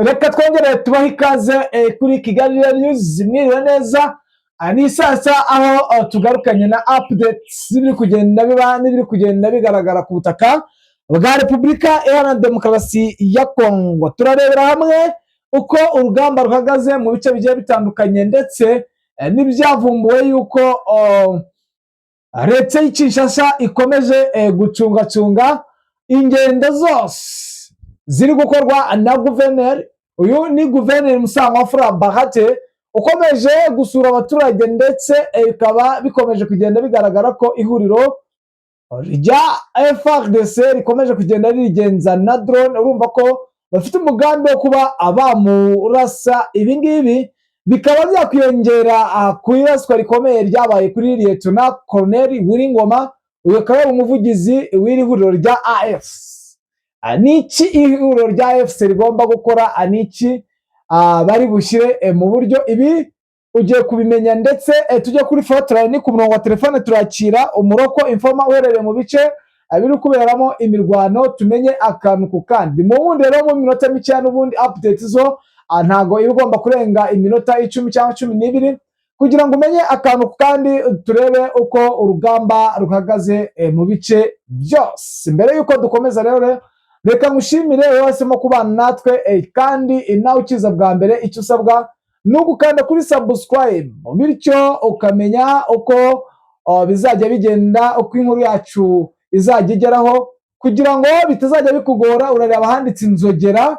reka twongere tubahe ikaze kuri Kigali News. Mwiriwe neza, ni sasa aho tugarukanye na updates z'ibiri kugenda biba n'ibiri kugenda bigaragara ku butaka bwa Repubulika Iharanira Demokarasi ya Kongo. Turarebera hamwe uko urugamba ruhagaze mu bice bigiye bitandukanye, ndetse n'ibyavumbuwe yuko leta y'Kinshasa ikomeje gucungacunga ingendo zose ziri gukorwa na guverineri. Uyu ni guverineri Musangamfura Bahati ukomeje gusura abaturage, ndetse bikaba bikomeje kugenda bigaragara ko ihuriro rya FARDC rikomeje kugenda ririgenza na drone. Urumva ko bafite umugambi wo kuba abamurasa. Ibi ngibi bikaba byakwiyongera ku iraswa rikomeye ryabaye kuri Lieutenant Colonel Wiringoma. Uyu akaba ari umuvugizi w'iri huriro rya AF. Niki ihuriro rya AFC rigomba gukora, niki bari bushyire mu buryo. Ibi ugiye kubimenya, ndetse tujye kuri Fortran ku murongo wa telefone turakira Umuroko Informa uherereye mu bice biri kuberamo imirwano, tumenye akantu ku kandi. Mu wundi rero mu minota mike n'ubundi update zo ntago igomba kurenga iminota 10 cyangwa 12 kugira ngo umenye akantu ku kandi, turebe uko urugamba ruhagaze mu bice byose. Mbere yuko dukomeza rero, reka ngushimire wowe wahisemo kubana natwe, kandi nawe ukiza bwa mbere icyo usabwa ni ugukanda kuri subscribe, bityo ukamenya uko bizajya bigenda, uko inkuru yacu izajya igeraho, kugira ngo bitazajya bikugora. Urareba ahanditse inzogera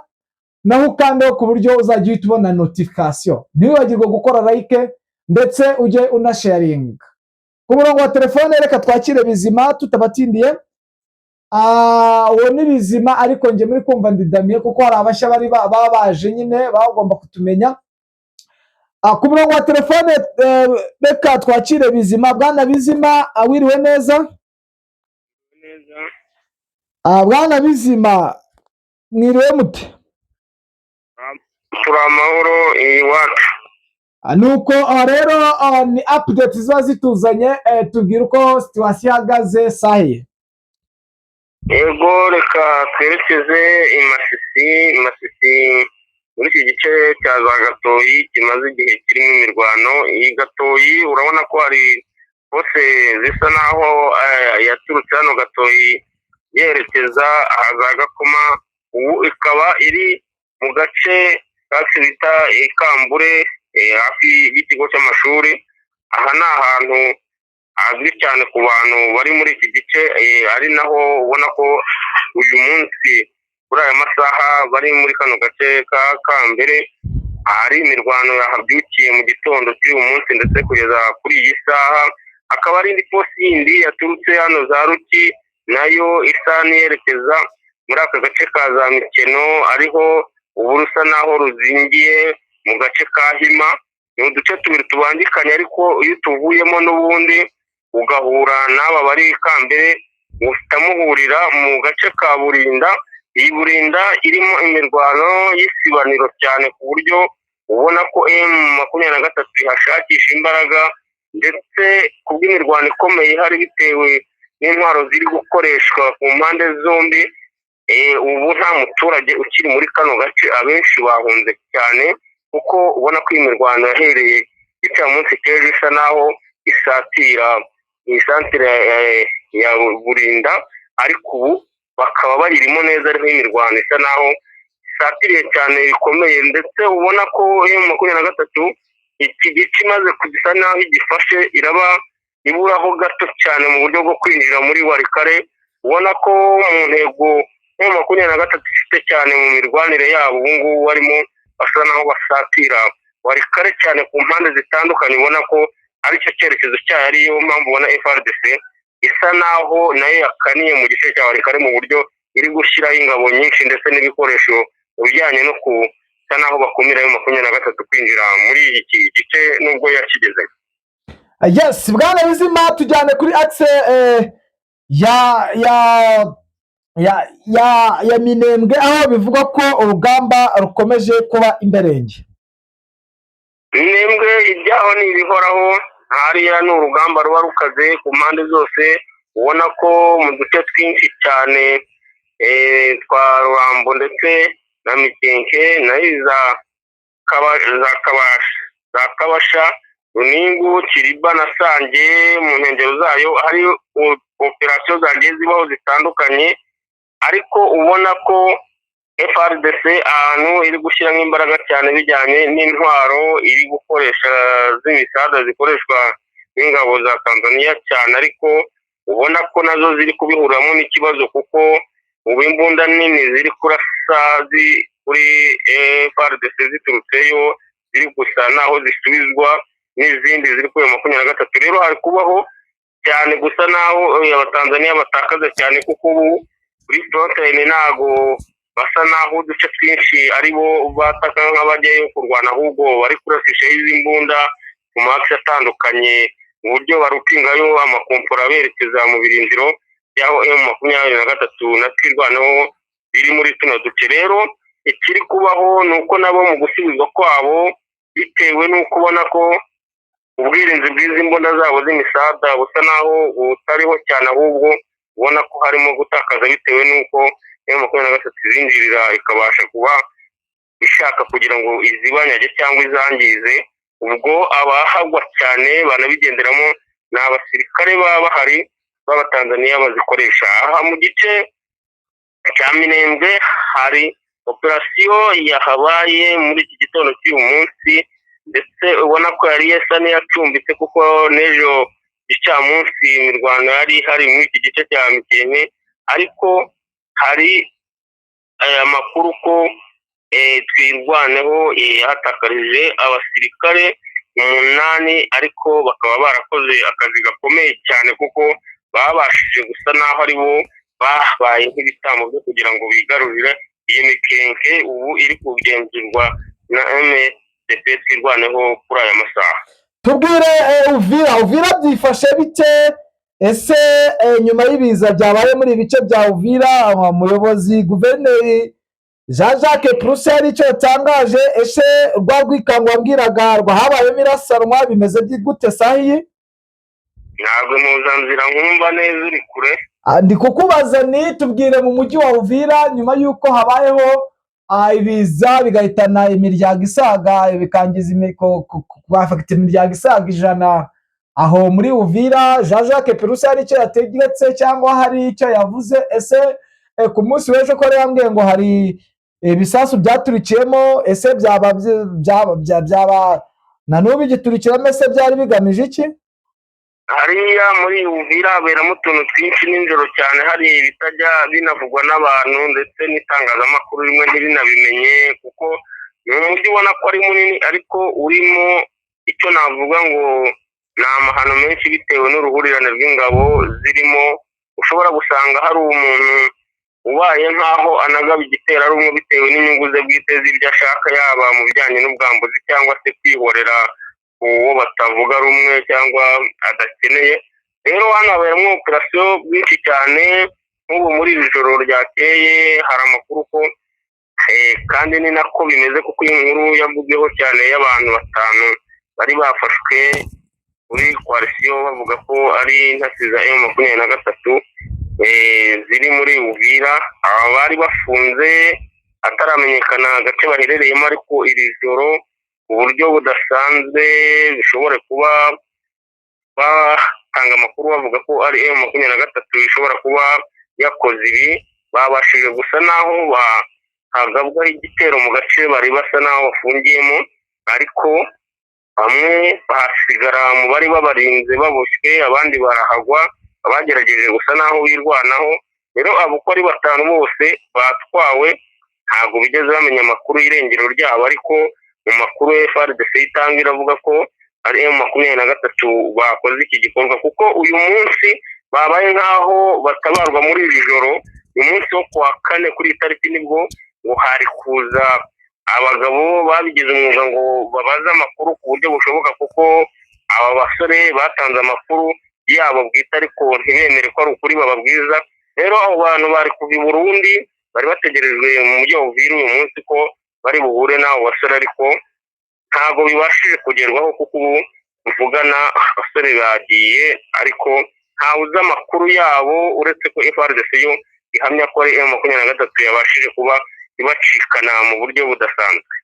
naho ukandeho ku buryo uzajya uhita ubona notification. Ntiwibagirwe gukora like ndetse ujye unasharinga. Ku murongo wa telefone reka twakire Bizima tutabatindiye. Uwo ni Bizima, ariko njye muri kumva ndidamiye kuko hari abashya bari baje nyine bagomba kutumenya. Ku murongo wa telefone reka twakire Bizima. Bwana Bizima, wiriwe neza? Bwana Bizima, mwiriwe mute? Turi amahoro iwacu. Nuko rero ni update ziba zituzanye, tubwire uko situation ihagaze sahi. Yego, reka twerekeze i Masisi muri iki gice cya za Gatoyi kimaze igihe kirimo imirwano. Iyi Gatoyi urabona ko hari hose zisa naho yaturutse hano Gatoyi yerekeza za Gakoma. Ubu ikaba iri mu gace kacu bita Ikambure, hafi y'ikigo cy'amashuri. Aha ni ahantu hazwi cyane ku bantu bari muri iki gice, ari naho ubona ko uyu munsi kuri aya masaha bari muri kano gace ka Kambere hari imirwano yahabyukiye mu gitondo cy'uyu munsi, ndetse kugeza kuri iyi saha akaba ari indi posi yindi yaturutse hano za Ruki, nayo isa niyerekeza muri aka gace ka za Mikeno, ariho ubu rusa naho ruzingiye mu gace ka Hima. Ni uduce tubiri tubangikanye, ariko iyo tuvuyemo n'ubundi ugahura n'aba bari Kambere uhita muhurira mu gace ka Burinda. Iyi Burinda irimo imirwano y'isibaniro cyane, ku buryo ubona ko M23 ihashakisha imbaraga, ndetse kubw'imirwano ikomeye ihari bitewe n'intwaro ziri gukoreshwa ku mpande zombi. Ubu nta muturage ukiri muri kano gace, abenshi bahunze cyane, kuko ubona ko iyi mirwano yahereye igicamunsi cy'ejo isa naho isatira iyi santere ya Burinda, ariko ubu bakaba bayirimo neza, ariho imirwano isa naho isatiriye cyane bikomeye. Ndetse ubona ko M23 iki gice imaze kugisa naho igifashe, iraba iburaho gato cyane mu buryo bwo kwinjira muri Warikare. Ubona ko mu ntego M23 ifite cyane mu mirwanire yabo ubu ngubu barimo basa naho basatira Warikare cyane ku mpande zitandukanye. Ubona ko aricyo cyerekezo cyayo, ariyo mpamvu ubona FARDC isa naho nayo yakaniye mu gice cya Warikare mu buryo iri gushyiraho ingabo nyinshi ndetse n'ibikoresho bijyanye no kusa naho bakumira M23 kwinjira muri iki gice nubwo yakigeze. Yes, Bwana Bizima, tujyane kuri axe ya Minembwe, aho bivuga ko urugamba rukomeje kuba imberenge. Minembwe ibyaho ni ibihoraho, hariya ni urugamba ruba rukaze ku mpande zose. Ubona ko mu duce twinshi cyane twa Rurambo ndetse na Mikenke nayo za Kabasha, Runingu, Kiriba na Sange mu nkengero zayo hari operasiyo zagiye zibaho zitandukanye, ariko ubona ko FARDC ahantu iri gushyiramo imbaraga cyane bijyanye n'intwaro iri gukoresha z'imisada zikoreshwa n'ingabo za Tanzania cyane, ariko ubona ko nazo ziri kubihuriramo n'ikibazo kuko ubu imbunda nini ziri kurasa kuri FARDC ziturutseyo ziri gusa naho zisubizwa n'izindi ziri kuri 23. Rero hari kubaho cyane gusa naho abatanzania batakaza cyane kuko ubu kuri frontline ntago basa naho uduce twinshi aribo bataka nk'abajyayo kurwana, ahubwo bari kurasisha izi mbunda ku max atandukanye mu buryo barupingayo amakompora berekeza mu birindiro yaho M23 na twirwanaho biri muri tuno duce. Rero ikiri kubaho nuko nabo mu gusubizwa kwabo bitewe nuko ubona ko ubwirinzi bw'izi mbunda zabo z'imisada busa naho butariho cyane, ahubwo ubona ko harimo gutakaza bitewe nuko M23 zinjirira ikabasha kuba ishaka kugira ngo izibanyage cyangwa izangize. Ubwo abahagwa cyane banabigenderamo ni abasirikare baba bahari b'abatanzania bazikoresha. Aha mu gice cya Minembwe hari operasiyo yahabaye muri iki gitondo cy'uyu munsi, ndetse ubona ko yari yasa n'iyacumbitse kuko n'ejo gicamunsi imirwano yari hari muri iki gice cya Mikene, ariko hari amakuru ko twirwaneho hatakarije abasirikare 8, ariko bakaba barakoze akazi gakomeye cyane kuko babashije gusa naho ari bo babaye nk'ibitambo byo kugira ngo bigarurire iyi Mikenke ubu iri kugenzurwa na MSDP twirwaneho kuri aya masaha. Tubwire Uvira byifashe bite? Ese nyuma y'ibiza byabaye muri ibice bya Uvira, umuyobozi guverineri Jean-Jacques Purusi hari icyo yatangaje? Ese rwa rwikangwa wabwiraga rwahabayemo irasanwa bimeze gute sahiyi? Ntabwo mpuzanzira nkumva neza, uri kure. Ndi kukubaza ni tubwire mu mujyi wa Uvira nyuma y'uko habayeho ibiza bigahitana imiryango isaga, bikangiza imiryango isaga 100 aho muri Uvira. Jean-Jacques Purusi hari icyo yategetse cyangwa hari icyo yavuze? Ese ku munsi w'ejo ko yambwiye ngo hari ibisasu byaturikiyemo, ese byaba na n'ubu igiturikiramo, ese byari bigamije iki? Hariya muri Uvira haberamo utuntu twinshi nijoro cyane, hari ibitajya binavugwa n'abantu ndetse n'itangazamakuru rimwe ntibinabimenye, kuko ni umujyi ubona ko ari munini ariko urimo icyo navuga ngo ni amahano menshi bitewe n'uruhurirane rw'ingabo zirimo. Ushobora gusanga hari umuntu ubaye nk'aho anagaba igitero ari umwe bitewe n'inyungu ze bwite z'ibyo ashaka, yaba mu bijyanye n'ubwambuzi cyangwa se kwihorera uwo batavuga rumwe cyangwa adakeneye. Rero hano haberamo operasiyo bwinshi cyane, nk'ubu muri iri joro ryakeye hari amakuru ko kandi ni nako bimeze kuko iyi nkuru yavuzweho cyane y'abantu 5 bari bafashwe kuri coalition bavuga ko ari intasi za M23 ziri muri Uvira. Aba bari bafunze ataramenyekana agace baherereyemo, ariko iri joro uburyo budasanzwe bishobora kuba batanga amakuru bavuga ko ari M23 ishobora kuba yakoze ibi. Babashije gusa naho bahagabwaho igitero mu gace bari basa naho bafungiyemo, ariko bamwe bahasigara mu bari babarinze baboshywe, abandi barahagwa, abagerageje gusa naho wirwanaho. Rero abo uko ari 5 bose batwawe, ntabwo bigeze bamenya amakuru y'irengero ryabo, ariko mu makuru FARDC itanga iravuga ko ari M23 bakoze iki gikorwa, kuko uyu munsi babaye nkaho batabarwa muri iri joro. Uyu munsi wo kuwa 4 kuri itariki nibwo ngo hari kuza abagabo babigize umwuga ngo babaze amakuru ku buryo bushoboka, kuko aba basore batanze amakuru yabo bwite ariko ntibemere ko ari ukuri bababwiza. Rero abo bantu bari kuva i Burundi, bari bategerejwe mu mujyi wa Uvira uyu munsi ko bari buhure n'abo basore, ariko ntabwo bibashije kugerwaho kuko ubu mvugana abasore bagiye, ariko ntawe uzi amakuru yabo uretse ko FARDC yo ihamya ko ari M23 yabashije kuba ibacikana mu buryo budasanzwe.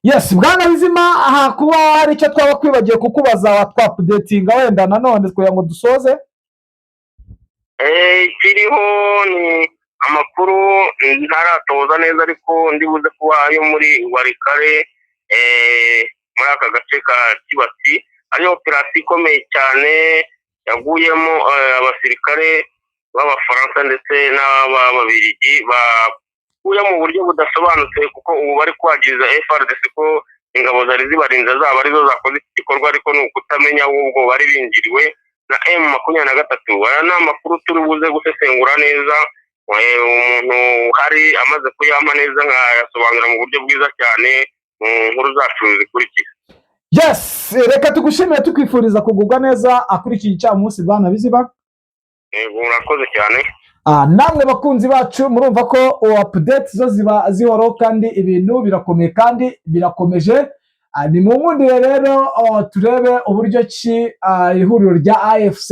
Yes, Bwana Bizima, aha kuba hari icyo twaba kwibagiye kukubaza twapudetinga wenda nanone kugira ngo dusoze. Kiriho ni amakuru ntaratoza neza ariko ndibuze kuba ayo muri Warikare muri aka gace ka Kibati, ariyo operasiyo ikomeye cyane yaguyemo abasirikare b'Abafaransa ndetse n'Ababiligi baguye mu buryo budasobanutse, kuko ubu bari kwagiriza FARDC ko ingabo zari zibarinda zaba arizo zakoze iki gikorwa, ariko ni ukutamenya ahubwo bari binjiriwe na M23. Aya ni amakuru turi buze gusesengura neza, umuntu hari amaze kuyama neza nkayasobanura mu buryo bwiza cyane mu nkuru zacu zikurikira. Yes, reka tugushimire tukwifuriza kugubwa neza kuri iki gicamunsi Bwana Bizima. Murakoze cyane. Namwe bakunzi bacu murumva ko update zo ziba zihoro kandi ibintu birakomeye kandi birakomeje. Ni mu nkundire rero turebe uburyo ki ihuriro rya AFC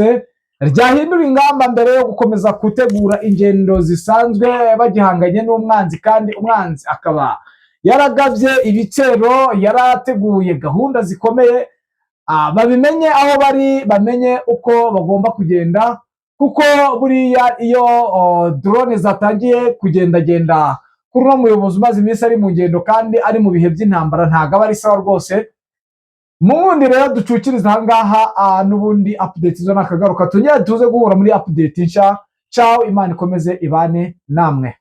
ryahindura ingamba mbere yo gukomeza gutegura ingendo zisanzwe bagihanganye n'umwanzi, kandi umwanzi akaba yaragavye ibitero, yarateguye gahunda zikomeye. Babimenye aho bari, bamenye uko bagomba kugenda, kuko buriya iyo drone zatangiye kugendagenda kuri uno muyobozi umaze iminsi ari mu ngendo kandi ari mu bihe by'intambara ntago aba ari sawa rwose. Mu wundi rero ducukiriza ahangaha n'ubundi update zo nakagaruka, tunyere tuze guhura muri update nshya. Ciao, Imana ikomeze ibane namwe.